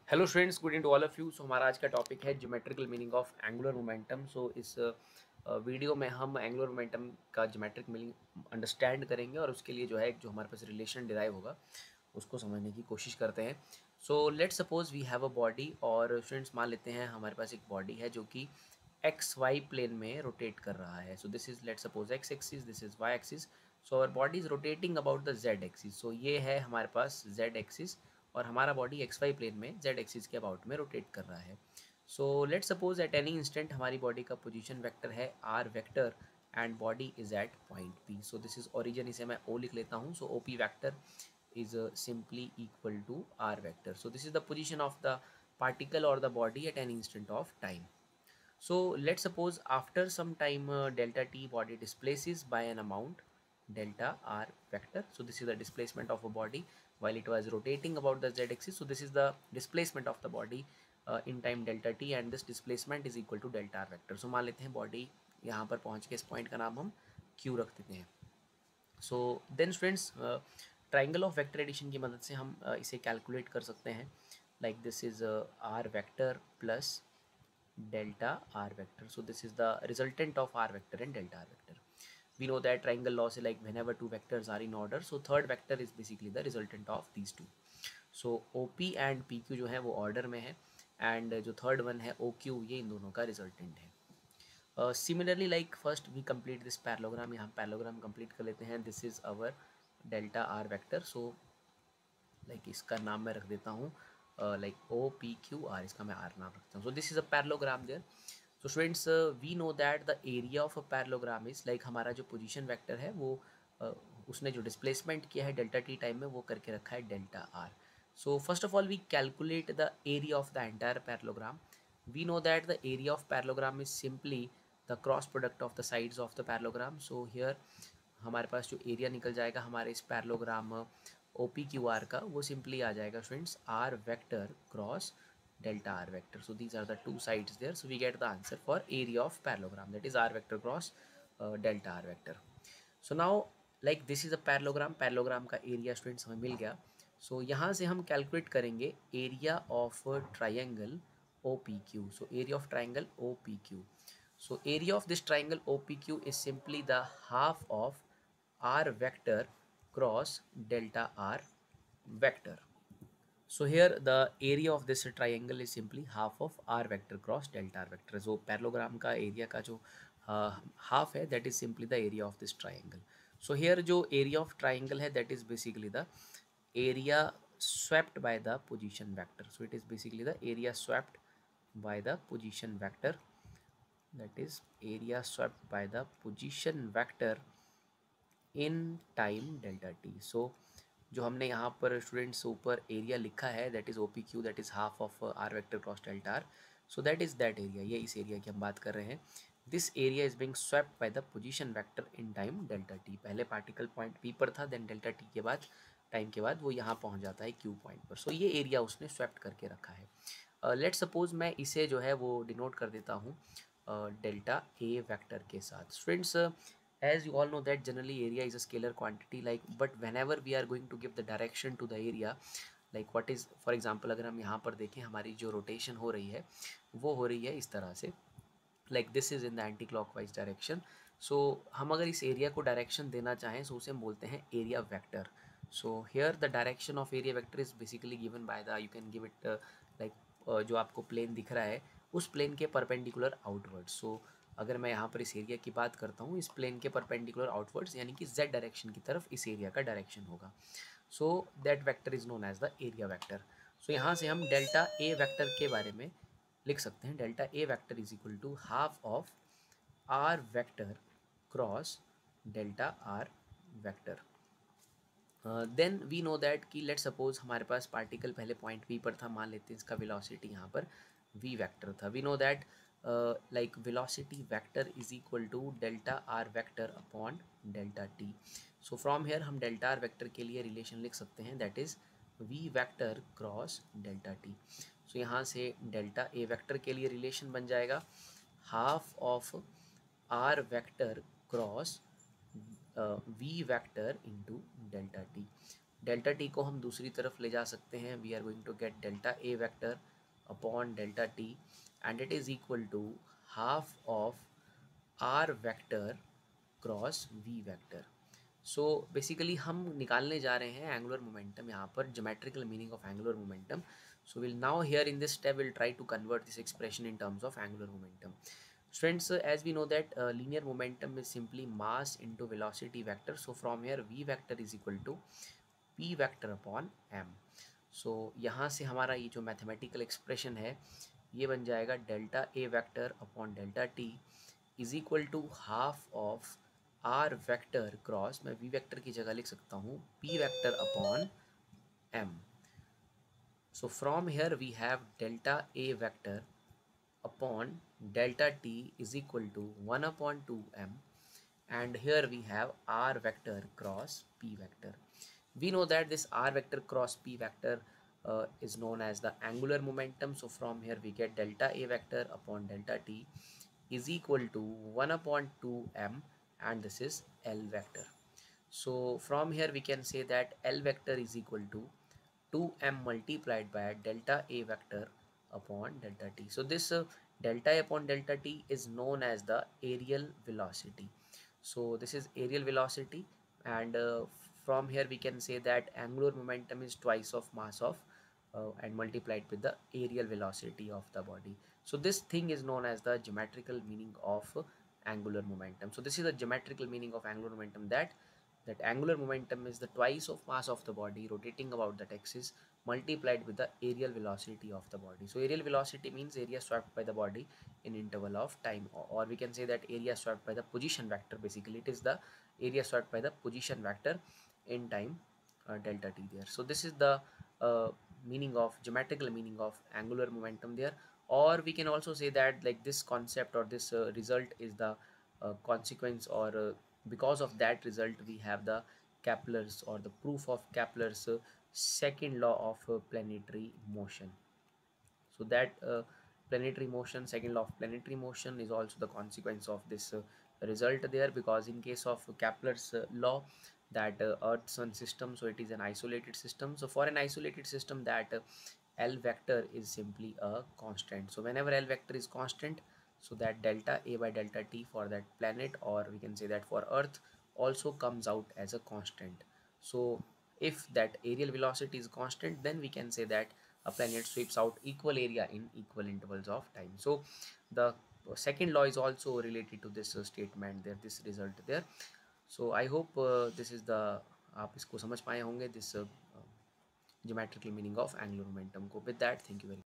Hello students, good in to all of you. So हमारा आज का टॉपिक है geometrical meaning of angular momentum. So इस video में हम एंगुलर मोमेंटम का ज्योमेट्रिक मीनिंग अंडरस्टैंड करेंगे और उसके लिए जो है जो हमारे पास रिलेशन डिराइव होगा उसको समझने की कोशिश करते हैं। So let suppose we have a body, और स्टूडेंट्स मान लेते हैं हमारे पास एक बॉडी है जो कि एक्स वाई प्लेन में रोटेट कर रहा है। So this is let suppose X axis, this is Y axis. So our body is rotating about the Z axis. So ये है हमारे पास जेड एक्सिस और हमारा बॉडी एक्स वाई प्लेन में जेड एक्सिस के अबाउट में रोटेट कर रहा है। So let suppose at any instant हमारी बॉडी का पोजीशन वेक्टर है R vector and body is at point P. So this is origin, इसे मैं ओ लिख लेता हूँ। So O P vector is simply equal to r vector. So this is the position of the particle or the body at an instant of time. So let's suppose after some time delta t body displaces by an amount delta r vector. So this is the displacement of a body while it was rotating about the z axis. So this is the displacement of the body in time delta t, and this displacement is equal to delta r vector. So मान लेते हैं body यहाँ पर पहुँच के इस point का नाम हम q रख देते हैं। So then students triangle of vector addition की मदद से हम इसे कैलकुलेट कर सकते हैं। Like this is R vector plus delta are vector. So this is the resultant of are vector and delta are vector. We know that triangle law से like whenever two vectors are in order, so third vector is basically the resultant of these two. So O P and P Q जो है वो order में है, and जो third one है O Q, ये इन दोनों का रिजल्टेंट है। Similarly like first we complete this parallelogram. यहाँ पैरेललोग्राम कंप्लीट कर लेते हैं। This is our delta are vector. So like इसका नाम मैं रख देता हूँ like O P Q R, इसका मैं आर नाम रखता हूँ। So this is a parallelogram there. So students we know that the area of a parallelogram is like हमारा जो पोजीशन वेक्टर है वो उसने जो डिस्प्लेसमेंट किया है डेल्टा टी टाइम में वो करके रखा है delta are. So first of all we calculate the area of the entire parallelogram. We know that the area of parallelogram is simply the cross product of the sides of the parallelogram. So here हमारे पास जो area निकल जाएगा हमारे इस parallelogram O P Q R का, वो simply आ जाएगा students R vector cross delta are vector. So these are the two sides there. So we get the answer for area of parallelogram, that is r vector cross delta r vector. So now like this is a parallelogram. Parallelogram का area students हमें मिल गया। सो यहाँ से हम calculate करेंगे area of triangle OPQ. So area of triangle OPQ. So area of this triangle OPQ is simply the half of r vector cross delta r vector. So here the area of this triangle is simply half of r vector cross delta r vector. So parallelogram का area का जो half है that is simply the area of this triangle. So here जो area of triangle है that is basically the area swept by the position vector. So it is basically the area swept by the position vector, that is area swept by the position vector in time delta t. So जो हमने यहाँ पर students ऊपर area लिखा है that is OPQ, that is half of are vector cross delta are. So that is that area, ये इस area की हम बात कर रहे हैं। This area is being swept by the position vector in time delta t. पहले particle point P पर था, देन डेल्टा टी के बाद टाइम के बाद वो यहाँ पहुँच जाता है क्यू पॉइंट पर। सो ये एरिया उसने स्वेप्ट करके रखा है। लेट सपोज मैं इसे जो है वो डिनोट कर देता हूँ डेल्टा ए वेक्टर के साथ। Students as you all know that generally area is a scalar quantity, like but whenever we are going to give the direction to the area, like what is for example अगर हम यहाँ पर देखें हमारी जो rotation हो रही है वो हो रही है इस तरह से, like this is in the anti clockwise direction. So हम अगर इस एरिया को डायरेक्शन देना चाहें तो उसे हम बोलते हैं area vector. So here the direction of area vector is basically given by the, you can give it like जो आपको प्लेन दिख रहा है उस प्लेन के परपेंडिकुलर आउटवर्ड. सो अगर मैं यहाँ पर इस एरिया की बात करता हूँ, इस प्लेन के परपेंडिकुलर आउटवर्ड्स यानी कि z डायरेक्शन की तरफ इस एरिया का डायरेक्शन होगा. So that vector is known as the area vector. So यहाँ से हम डेल्टा ए वेक्टर के बारे में लिख सकते हैं. Delta A vector is equal to half of are vector cross delta are vector. Then we know that कि लेट सपोज हमारे पास पार्टिकल पहले पॉइंट पी पर था, मान लेते हैं इसका वेलोसिटी यहाँ पर v वेक्टर था. We know that like velocity vector is equal to delta r vector upon delta t. So from here हम delta r vector के लिए रिलेशन लिख सकते हैं, that is v vector cross delta t. So यहाँ से delta a vector के लिए रिलेशन बन जाएगा half of r vector cross v vector into delta t. Delta t को हम दूसरी तरफ ले जा सकते हैं. We are going to get delta A vector upon delta t and it is equal to half of are vector cross v vector. So basically हम निकालने जा रहे हैं एंगुलर मोमेंटम यहाँ पर, geometrical meaning of angular momentum. So we'll now here in this step we'll try to convert this expression in terms of angular momentum. Friends, as we know that linear momentum is simply mass into velocity vector. So from here v vector is equal to p vector upon m. So यहाँ से हमारा ये जो mathematical expression है ये बन जाएगा delta A vector upon delta t is equal to half of are vector cross, मैं वी वेक्टर की जगह लिख सकता हूँ p vector upon m. So from here we have delta A vector upon delta t is equal to 1 upon 2m, and here we have r vector cross p vector. We know that this r vector cross p vector is known as the angular momentum. So from here we get delta A vector upon delta t is equal to 1 upon 2m, and this is L vector. So from here we can say that L vector is equal to 2m multiplied by delta A vector upon delta t. So this delta A upon delta t is known as the areal velocity. So this is areal velocity, and from here we can say that angular momentum is twice of mass of and multiplied with the areal velocity of the body. So this thing is known as the geometrical meaning of angular momentum. So this is the geometrical meaning of angular momentum, that angular momentum is the twice of mass of the body rotating about that axis multiplied with the areal velocity of the body. So areal velocity means area swept by the body in interval of time, or we can say that area swept by the position vector. Basically it is the area swept by the position vector in time delta t there. So this is the meaning of geometrical meaning of angular momentum there. Or we can also say that like this concept or this result is the consequence, or because of that result we have the Kepler's or the proof of Kepler's second law of planetary motion. So that planetary motion, second law of planetary motion, is also the consequence of this result there, because in case of Kepler's law, that earth sun system, so it is an isolated system. So for an isolated system, that L vector is simply a constant. So whenever L vector is constant, so that delta A by delta t for that planet, or we can say that for earth, also comes out as a constant. So if that aerial velocity is constant, then we can say that a planet sweeps out equal area in equal intervals of time. So the second law is also related to this statement there, this result there. So I hope this is the, आप इसको समझ पाए होंगे, this geometrical meaning of angular momentum को. With that, thank you very much.